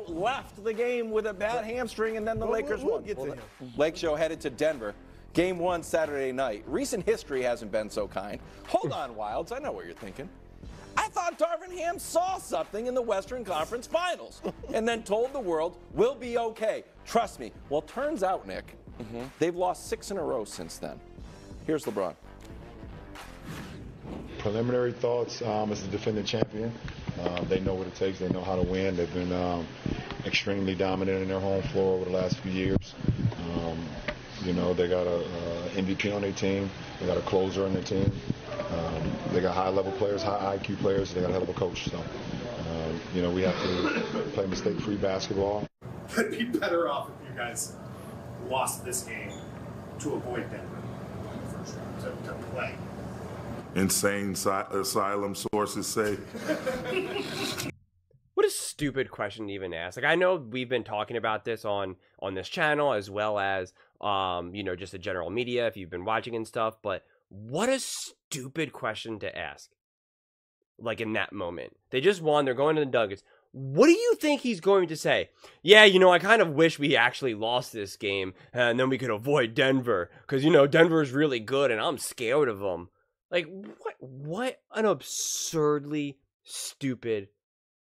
Left the game with a bad hamstring, and then the Lakers won. Lake Show headed to Denver. Game 1 Saturday night. Recent history hasn't been so kind. Hold on, Wilds. I know what you're thinking. I thought Darvin Ham saw something in the Western Conference Finals and then told the world, we'll be okay. Trust me. Well, turns out, Nick, they've lost 6 in a row since then. Here's LeBron. Preliminary thoughts as the defending champion. They know what it takes. They know how to win. They've been extremely dominant in their home floor over the last few years. They got a MVP on their team. They got a closer on their team. They got high-level players, high IQ players. They got a hell of a coach. So, we have to play mistake-free basketball. I'd be better off if you guys lost this game to avoid Denver in the first round, to play. Insane asylum sources say. What a stupid question to even ask. Like, I know we've been talking about this on this channel as well as, just the general media if you've been watching and stuff, but what a stupid question to ask. Like, in that moment. They just won. They're going to the Nuggets. What do you think he's going to say? Yeah, I kind of wish we actually lost this game and then we could avoid Denver because, Denver is really good and I'm scared of them. Like, what an absurdly stupid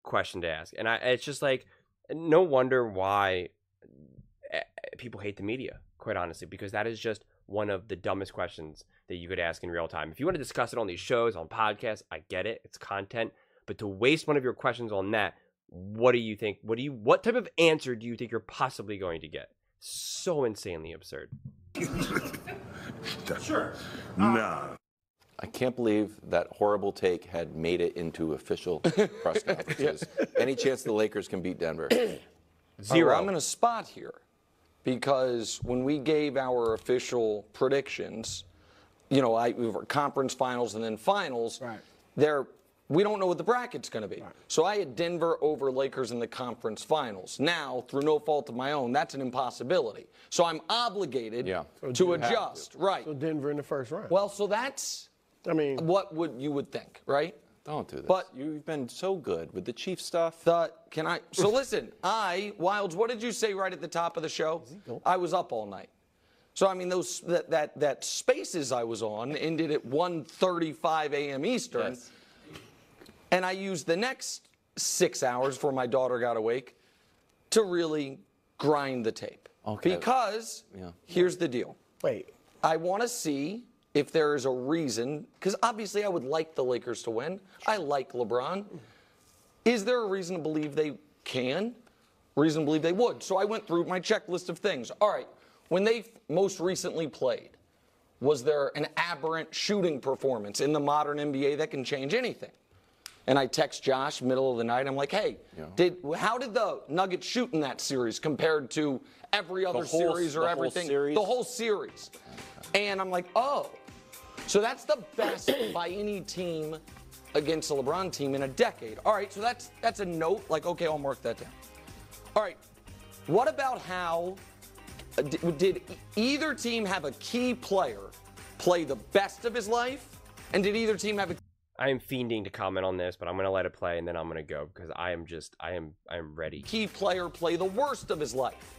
question to ask. And it's just like, no wonder why people hate the media, quite honestly, because that is just one of the dumbest questions that you could ask in real time. If you want to discuss it on these shows, on podcasts, I get it. It's content. But to waste one of your questions on that, what do you think? What type of answer do you think you're possibly going to get? So insanely absurd. Sure. Nah. I can't believe that horrible take had made it into official press conferences. Any chance the Lakers can beat Denver? Zero. I'm in a spot here because when we gave our official predictions, we were conference finals and then finals. Right. We don't know what the bracket's going to be. Right. So I had Denver over Lakers in the conference finals. Now, through no fault of my own, that's an impossibility. So I'm obligated to adjust. Right. So Denver in the first round. Well, so that's what you would think, right? Don't do this. But you've been so good with the Chief stuff. So listen, Wilds, what did you say right at the top of the show? I was up all night. So, that Spaces I was on ended at 1:35 a.m. Eastern. Yes. And I used the next 6 hours before my daughter got awake to really grind the tape. Okay. Because here's the deal. Wait. I want to see if there is a reason, because obviously I would like the Lakers to win. I like LeBron. Is there a reason to believe they can? Reason to believe they would? So I went through my checklist of things. All right. When they most recently played, was there an aberrant shooting performance in the modern NBA that can change anything? And I text Josh middle of the night. I'm like, hey, how did the Nuggets shoot in that series compared to every other series or everything? The whole series. And I'm like, oh. So that's the best by any team against a LeBron team in a decade. All right, so that's a note. Like, okay, I'll mark that down. All right, what about how did either team have a key player play the best of his life? And did either team have a... I am fiending to comment on this, but I'm going to let it play and then I'm going to go because I am ready. Key player play the worst of his life.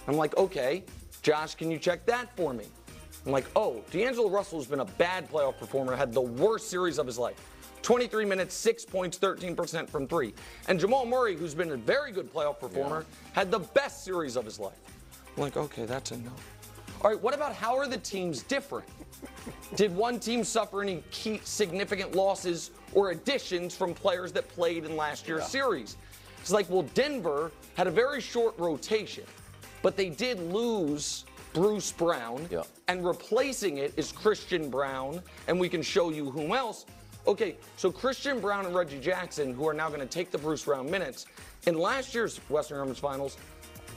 I'm like, okay, Josh, can you check that for me? I'm like, oh, D'Angelo Russell's been a bad playoff performer, had the worst series of his life. 23 minutes, 6 points, 13% from three. And Jamal Murray, who's been a very good playoff performer, had the best series of his life. I'm like, okay, that's a no. All right, what about how are the teams different? Did one team suffer any key significant losses or additions from players that played in last year's series? It's like, well, Denver had a very short rotation, but they did lose Bruce Brown, and replacing it is Christian Brown, and we can show you whom else. Okay, so Christian Brown and Reggie Jackson, who are now going to take the Bruce Brown minutes, in last year's Western Conference Finals,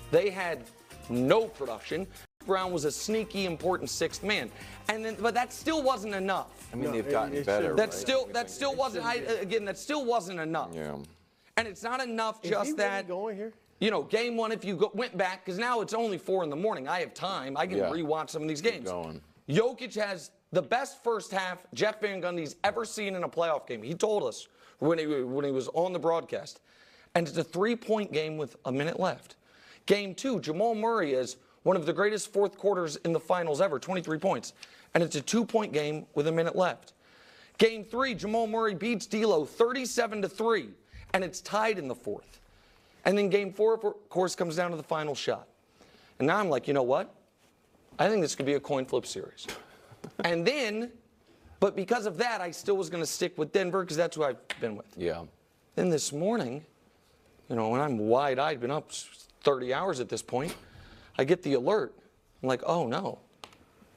they had no production. Brown was a sneaky, important sixth man, but that still wasn't enough. I mean, they've gotten better. That still wasn't. That still wasn't enough. Yeah. And it's not enough just that. Going here? Game one. If you went back, because now it's only 4 a.m. I have time. I can rewatch some of these games. Jokic has the best first half Jeff Van Gundy's ever seen in a playoff game. He told us when he was on the broadcast. and it's a 3-point game with a minute left. Game 2, Jamal Murray is one of the greatest fourth quarters in the finals ever, 23 points, and it's a 2-point game with a minute left. Game 3, Jamal Murray beats D'Lo 37-3, and it's tied in the fourth. And then Game 4, of course, comes down to the final shot. And now I'm like, you know what? I think this could be a coin flip series. And then, but because of that, I still was going to stick with Denver because that's who I've been with. Yeah. Then this morning, you know, when I'm wide-eyed, been up 30 hours at this point, I get the alert. I'm like, oh no.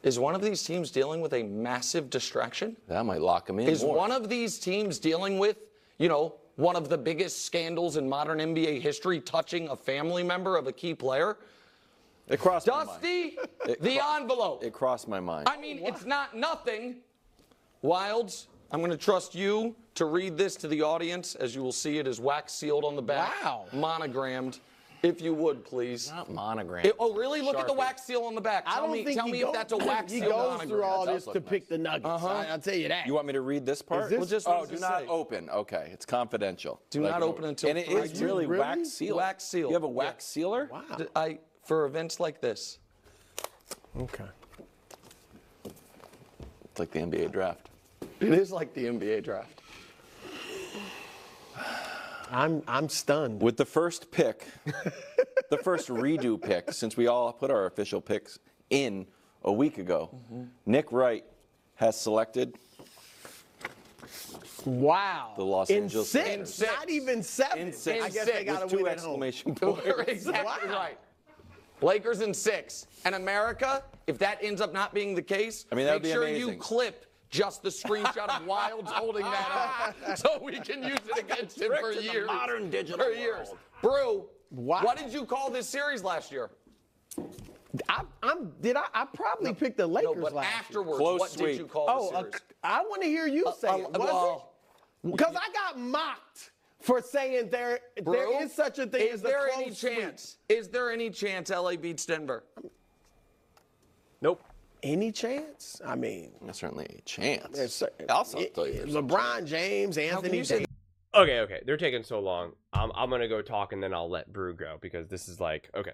Is one of these teams dealing with a massive distraction? That might lock them in Is more. one of these teams dealing with, you know, one of the biggest scandals in modern NBA history touching a family member of a key player? It crossed my mind. Dusty, the envelope. It crossed my mind. I mean, it's not nothing. Wilds, I'm going to trust you to read this to the audience, as you will see it is wax sealed on the back. Wow. Monogrammed. If you would, please. Not monogram. Oh, really? Look at the Sharpe. wax seal on the back. Tell me if that's a wax he seal goes monogram. through all That this does to look pick the nuggets. I'll tell you that. You want me to read this part? Is this- what Oh, does do it not say? open. Okay, it's confidential. Do not open until And it three. is really Really? wax sealed. Wax sealed. You have a wax sealer? Wow. For events like this. Okay. It's like the NBA draft. It is like the NBA draft. I'm stunned. With the first pick, the first redo pick, since we all put our official picks in a week ago, Nick Wright has selected Wow. the Los in Angeles six, Lakers. Not even 7. In six. I guess In they got to with two win at home. exclamation points. Exactly Wow. right. Lakers in 6. And America, if that ends up not being the case, I mean, that would make be sure amazing. you clip just the screenshot of Wilds holding that up so we can use it against him for Tricks in the years. modern digital For years. world. Brew, Wow. what did you call this series last year? I probably picked the Lakers No, but last year. afterwards, Close what sweep. did you call Oh, the series? I want to hear you say it. Was it? Because I got mocked for saying there Brew, is such a thing is as a there close any sweep. chance? Is there any chance LA beats Denver? Nope. Any chance? I mean, There's certainly a chance. there's I'll tell you there's a LeBron James, Anthony you say Davis. Okay. They're taking so long. I'm going to go talk and then I'll let Brew go because this is like, okay.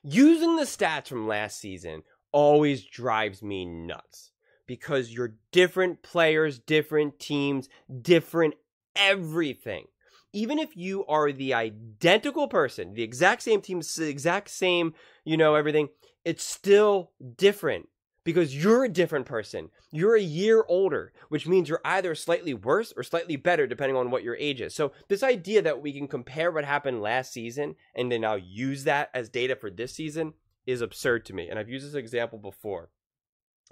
Using the stats from last season always drives me nuts because you're different players, different teams, different everything. Even if you are the identical person, the exact same team, the exact same, everything, it's still different because you're a different person. You're a year older, which means you're either slightly worse or slightly better depending on what your age is. So this idea that we can compare what happened last season and then now use that as data for this season is absurd to me. And I've used this example before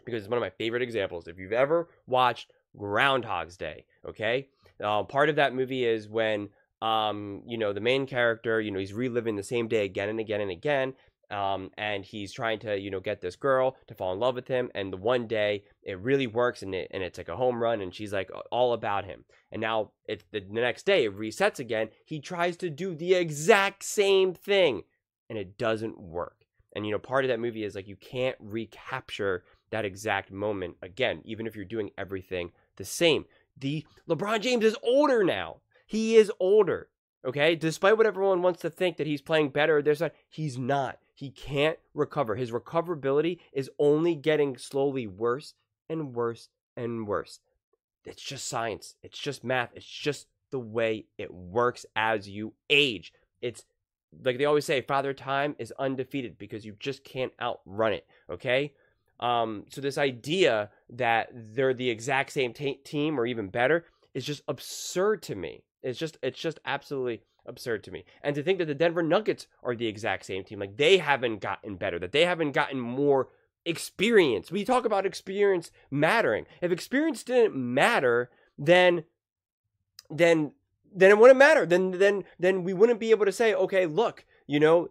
because it's one of my favorite examples. If you've ever watched Groundhog's Day, okay? Part of that movie is when, the main character, he's reliving the same day again and again and again. And he's trying to, get this girl to fall in love with him. And the one day it really works and it's like a home run and she's like all about him. And now the next day it resets again. He tries to do the exact same thing and it doesn't work. And, part of that movie is like you can't recapture that exact moment again, even if you're doing everything the same. LeBron James is older now. He is older. Okay, despite what everyone wants to think that he's playing better, he's not. He can't recover. His recoverability is only getting slowly worse and worse and worse. It's just science. It's just math. It's just the way it works as you age. It's like they always say, Father Time is undefeated because you just can't outrun it. Okay, so this idea that they're the exact same team or even better is just absurd to me. It's just absolutely absurd to me. And to think that the Denver Nuggets are the exact same team, like they haven't gotten better, that they haven't gotten more experience. We talk about experience mattering. If experience didn't matter, then it wouldn't matter. Then we wouldn't be able to say, okay, look,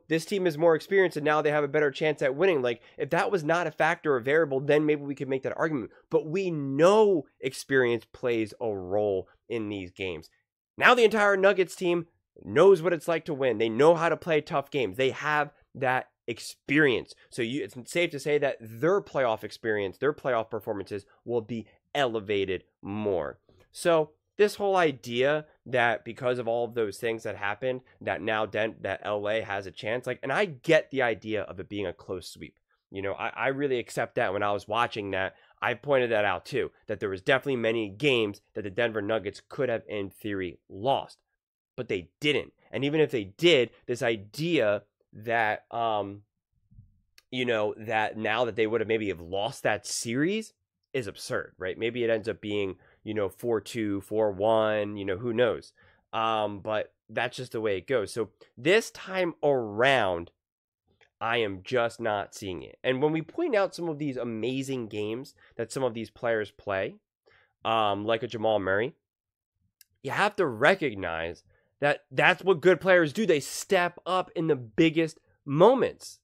this team is more experienced and now they have a better chance at winning. Like if that was not a factor or variable, then maybe we could make that argument. But we know experience plays a role in these games. Now the entire Nuggets team knows what it's like to win. They know how to play tough games. They have that experience. So it's safe to say that their playoff experience, their playoff performances will be elevated more. So this whole idea that because of all of those things that happened, that now that LA has a chance, like, and I get the idea of it being a close sweep. You know, I really accept that. When I was watching that, I pointed that out too, that there was definitely many games that the Denver Nuggets could have, in theory, lost, but they didn't. And even if they did, this idea that, you know, that now that they would have maybe have lost that series is absurd, right? Maybe it ends up being, you know, 4-2, 4-1, you know, who knows? But that's just the way it goes. So this time around, I am just not seeing it. And when we point out some of these amazing games that some of these players play, like a Jamal Murray, you have to recognize that that's what good players do. They step up in the biggest moments.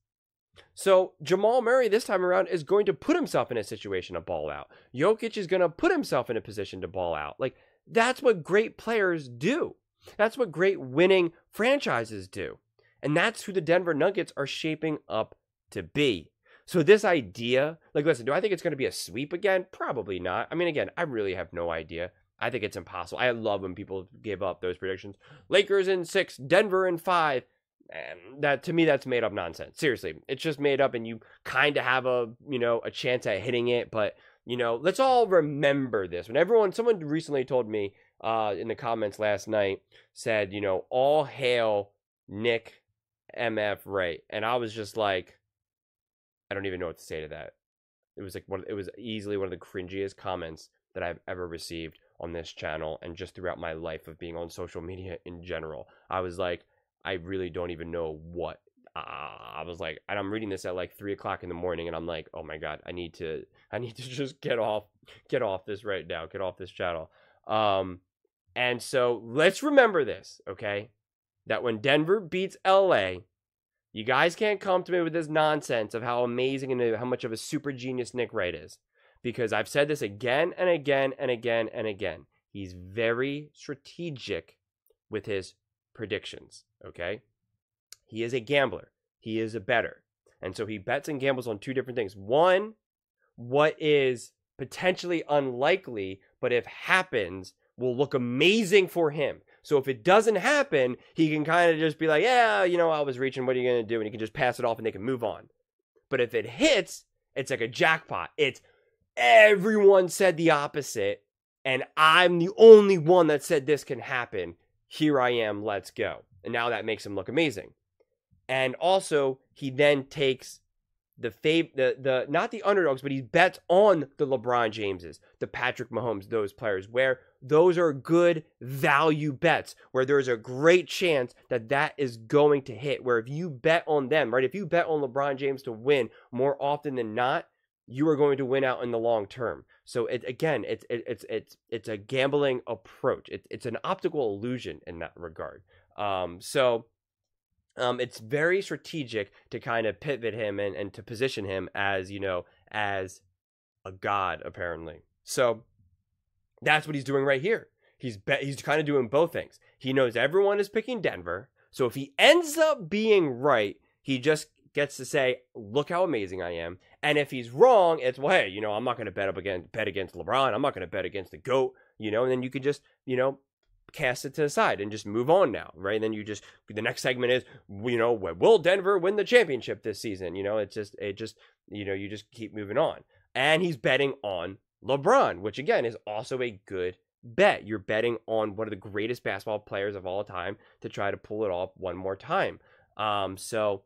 So Jamal Murray this time around is going to put himself in a situation to ball out. Jokic is going to put himself in a position to ball out. Like, that's what great players do. That's what great winning franchises do. And that's who the Denver Nuggets are shaping up to be. So this idea, like, listen, do I think it's going to be a sweep again? Probably not. I mean, again, I really have no idea. I think it's impossible. I love when people give up those predictions. Lakers in 6, Denver in 5. And that, to me, that's made up nonsense. Seriously, it's just made up, and you kind of have a, you know, a chance at hitting it. But, you know, let's all remember this. When someone recently told me in the comments last night, said, you know, all hail Nick MF Wright. And I was just like, I don't even know what to say to that. It was like it was easily one of the cringiest comments that I've ever received on this channel and just throughout my life of being on social media in general. I was like, I really don't even know what. I was like, and I'm reading this at like 3 o'clock in the morning, and I'm like, oh my God, I need to just get off this right now, get off this channel. And so let's remember this, okay? That when Denver beats LA, you guys can't come to me with this nonsense of how amazing and how much of a super genius Nick Wright is. Because I've said this again and again and again and again. He's very strategic with his predictions, okay? He is a gambler. He is a bettor. And so he bets and gambles on two different things. One, what is potentially unlikely, but if happens, will look amazing for him. So if it doesn't happen, he can kind of just be like, yeah, you know, I was reaching, what are you going to do? And he can just pass it off and they can move on. But if it hits, it's like a jackpot. It's everyone said the opposite, and I'm the only one that said this can happen. Here I am, let's go. And now that makes him look amazing. And also, he then takes the not the underdogs, but he bets on the LeBron Jameses, the Patrick Mahomes, those players, where those are good value bets, where there's a great chance that that is going to hit, where if you bet on them, right, if you bet on LeBron James to win more often than not, you are going to win out in the long term. So it's a gambling approach. It's an optical illusion in that regard. It's very strategic to kind of pivot him and to position him as, you know, as a god, apparently. So that's what he's doing right here. He's kind of doing both things. He knows everyone is picking Denver. So if he ends up being right, he just gets to say, look how amazing I am. And if he's wrong, it's, well, hey, you know, I'm not going to bet against LeBron. I'm not going to bet against the GOAT, you know, and then you could just, you know, cast it to the side and just move on now, right? And then the next segment is, you know, will Denver win the championship this season? You know, it just, you know, you just keep moving on. And he's betting on LeBron, which again is also a good bet. You're betting on one of the greatest basketball players of all time to try to pull it off one more time. So,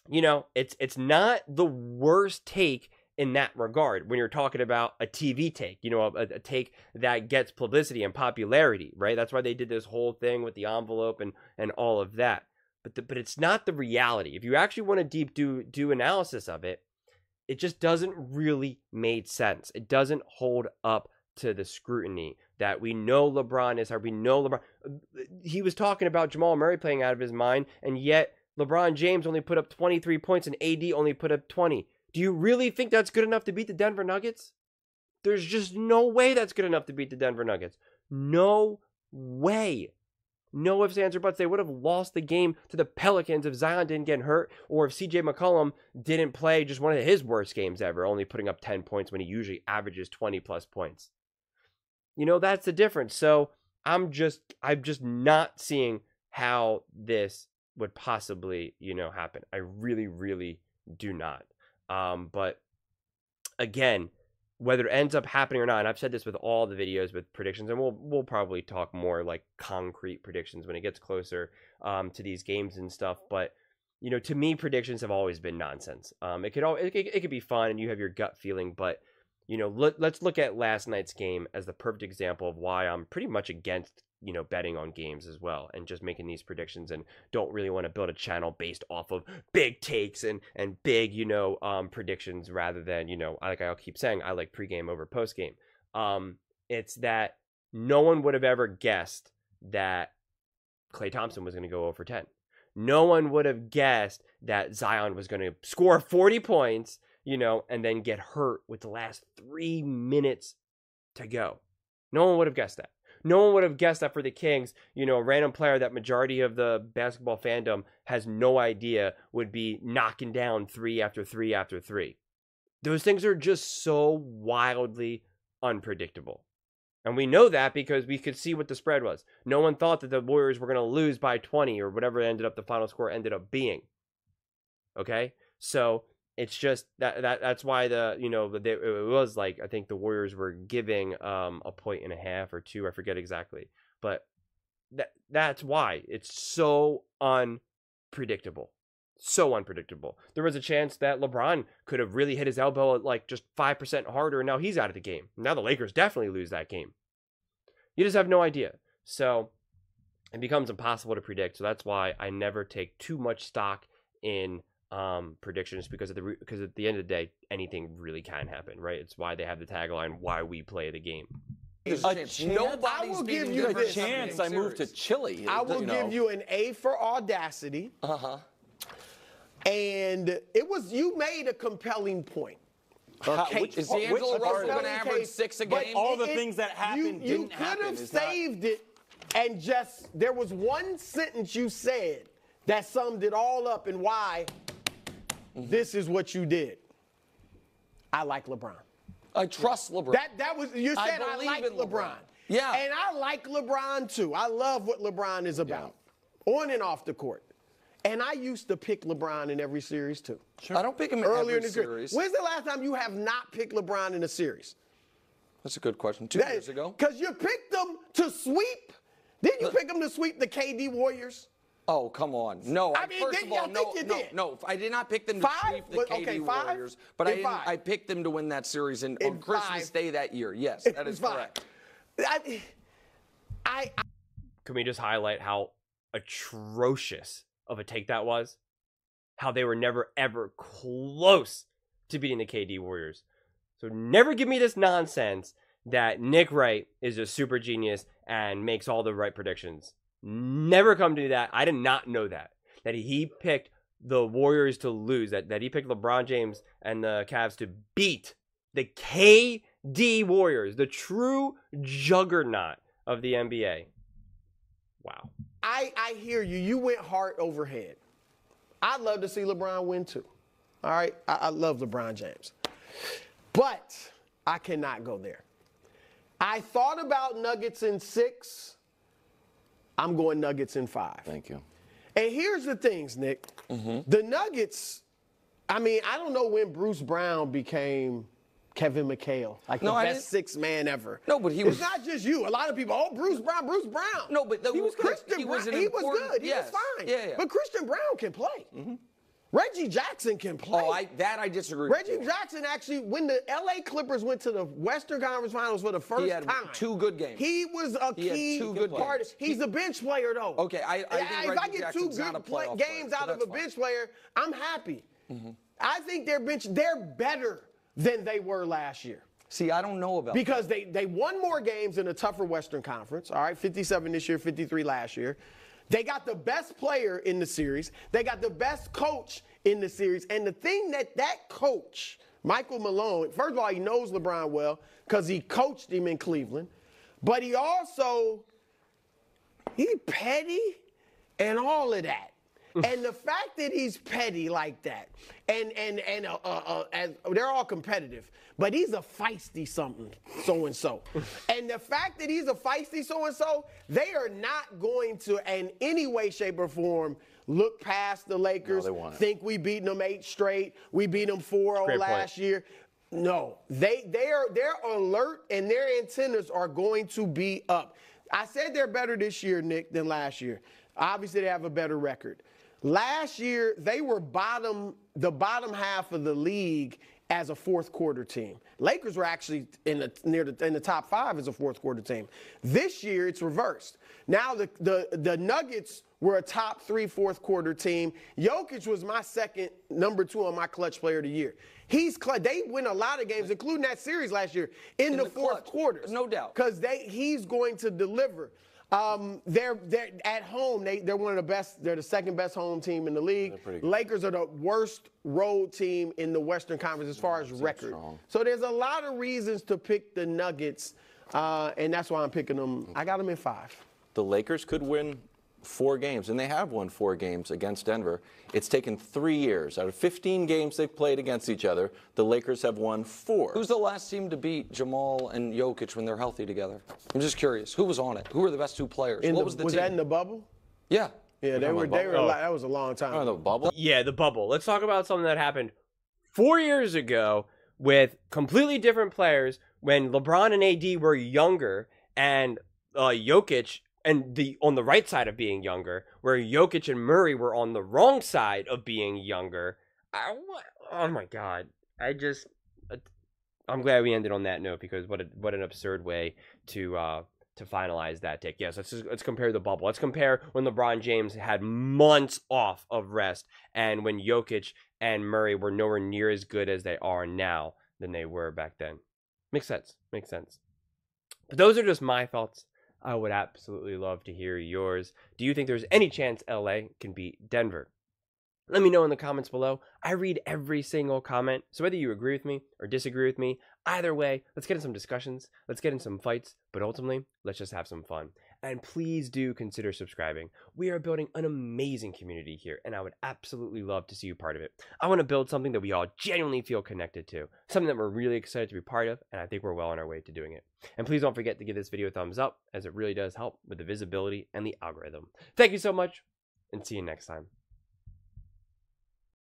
you know, it's not the worst take in that regard when you're talking about a TV take, you know, a take that gets publicity and popularity, right? That's why they did this whole thing with the envelope and all of that. But it's not the reality. If you actually want to deep do analysis of it, it just doesn't really make sense. It doesn't hold up to the scrutiny that we know LeBron is, or we know LeBron. He was talking about Jamal Murray playing out of his mind, and yet LeBron James only put up 23 points and AD only put up 20. Do you really think that's good enough to beat the Denver Nuggets? There's just no way that's good enough to beat the Denver Nuggets. No way. No ifs, ands, or buts. They would have lost the game to the Pelicans if Zion didn't get hurt, or if CJ McCollum didn't play just one of his worst games ever, only putting up 10 points when he usually averages 20-plus points. You know, that's the difference. So I'm just not seeing how this would possibly, you know, happen. I really, really do not. But again, whether it ends up happening or not, and I've said this with all the videos with predictions, and we'll probably talk more like concrete predictions when it gets closer to these games and stuff. But you know, to me, predictions have always been nonsense. It could be fun, and you have your gut feeling, but you know, let's look at last night's game as the perfect example of why I'm pretty much against, you know, betting on games as well and just making these predictions, and don't really want to build a channel based off of big takes and big, you know, predictions rather than, you know, like I'll keep saying, I like pregame over postgame. It's that no one would have ever guessed that Klay Thompson was going to go 0 for 10. No one would have guessed that Zion was going to score 40 points, you know, and then get hurt with the last 3 minutes to go. No one would have guessed that. No one would have guessed that for the Kings, you know, a random player that majority of the basketball fandom has no idea would be knocking down 3 after 3 after 3. Those things are just so wildly unpredictable. And we know that because we could see what the spread was. No one thought that the Warriors were going to lose by 20 or whatever ended up the final score ended up being. Okay? So it's just that's why it was like, I think the Warriors were giving a point and a half or 2, I forget exactly, but that's why it's so unpredictable. There was a chance that LeBron could have really hit his elbow at like just 5% harder, and now he's out of the game. Now the Lakers definitely lose that game. You just have no idea. So it becomes impossible to predict. So that's why I never take too much stock in predictions, because at the end of the day, anything really can happen, right? It's why they have the tagline, "Why we play the game." Nobody's give you a chance. I moved to Chile. I will give you an A for audacity. And it was, you made a compelling point. Is D'Angelo Russell going to average 6 a game? But all the things that happened didn't happen. You could have saved it, and just, there was one sentence you said that summed it all up and why this is what you did. I like LeBron. I trust LeBron. That was, you said I like LeBron. Yeah. And I like LeBron too. I love what LeBron is about, on and off the court. And I used to pick LeBron in every series too. Sure. I don't pick him in earlier every in the series. When's the last time you have not picked LeBron in a series? That's a good question. 2 years ago. Because you picked them to sweep. Didn't you pick them to sweep the KD Warriors? Oh, come on. No, I mean, first of all, no. I did not pick them to sweep the KD Warriors, but I picked them to win that series on Christmas Day that year. Yes, that is correct. Can we just highlight how atrocious of a take that was? How they were never, ever close to beating the KD Warriors. So never give me this nonsense that Nick Wright is a super genius and makes all the right predictions. Never come to that. I did not know that he picked the Warriors to lose, that he picked LeBron James and the Cavs to beat the KD Warriors, the true juggernaut of the NBA. Wow. I hear you. You went heart over head. I'd love to see LeBron win too. All right? I love LeBron James. But I cannot go there. I thought about Nuggets in 6. I'm going Nuggets in 5. Thank you. And here's the things, Nick. The Nuggets, I mean, I don't know when Bruce Brown became Kevin McHale, like the best 6 man ever. No, but it's not just you. A lot of people, Bruce Brown. No, but he was Christian Brown. He was good. He was fine. Yeah. But Christian Brown can play. Reggie Jackson can play. Oh, I disagree. Reggie Jackson actually, when the LA Clippers went to the Western Conference Finals for the first time, 2 good games. He was a key part. He's a bench player, though. Okay, I think if I get 2 good games out of a bench player, I'm happy. I think they're better than they were last year. See, I don't know about because they won more games in a tougher Western Conference. All right, 57 this year, 53 last year. They got the best player in the series. They got the best coach in the series. And the thing that coach, Michael Malone, first of all, he knows LeBron well because he coached him in Cleveland. But he's petty and all of that. And the fact that he's petty like that, and they're all competitive, but he's a feisty something, so-and-so. And the fact that he's a feisty so-and-so, they are not going to, in any way, shape, or form, look past the Lakers, think we beaten them 8 straight, we beat them 4-0 last year. No, they're alert, and their antennas are going to be up. I said they're better this year, Nick, than last year. Obviously, they have a better record. Last year, they were the bottom half of the league as a fourth quarter team. Lakers were actually in the top 5 as a fourth quarter team. This year, it's reversed. Now the Nuggets were a top 3 fourth quarter team. Jokic was my second, number 2 on my clutch player of the year. They win a lot of games, including that series last year, in the fourth quarters. No doubt. Because he's going to deliver. They're at home. They're one of the best. They're the second best home team in the league. Lakers are the worst road team in the Western Conference as far as record. So there's a lot of reasons to pick the Nuggets, and that's why I'm picking them. I got them in 5. The Lakers could win 4 games, and they have won 4 games against Denver. It's taken 3 years. Out of 15 games they've played against each other, the Lakers have won 4. Who's the last team to beat Jamal and Jokic when they're healthy together? I'm just curious. Who was on it? Who were the best 2 players? What was the team? Was that in the bubble? Yeah. Yeah, they were. That was a long time. Oh, the bubble? Yeah, the bubble. Let's talk about something that happened 4 years ago with completely different players when LeBron and AD were younger and Jokic and on the right side of being younger, where Jokic and Murray were on the wrong side of being younger. Oh my God! I'm glad we ended on that note, because what an absurd way to finalize that take. Yes, let's compare the bubble. Let's compare when LeBron James had months off of rest, and when Jokic and Murray were nowhere near as good as they are now than they were back then. Makes sense. Makes sense. But those are just my thoughts. I would absolutely love to hear yours. Do you think there's any chance LA can beat Denver? Let me know in the comments below. I read every single comment, so whether you agree with me or disagree with me, either way, let's get in some discussions, let's get in some fights, but ultimately, let's just have some fun. And please do consider subscribing. We are building an amazing community here, and I would absolutely love to see you part of it. I want to build something that we all genuinely feel connected to, something that we're really excited to be part of, and I think we're well on our way to doing it. And please don't forget to give this video a thumbs up, as it really does help with the visibility and the algorithm. Thank you so much, and see you next time.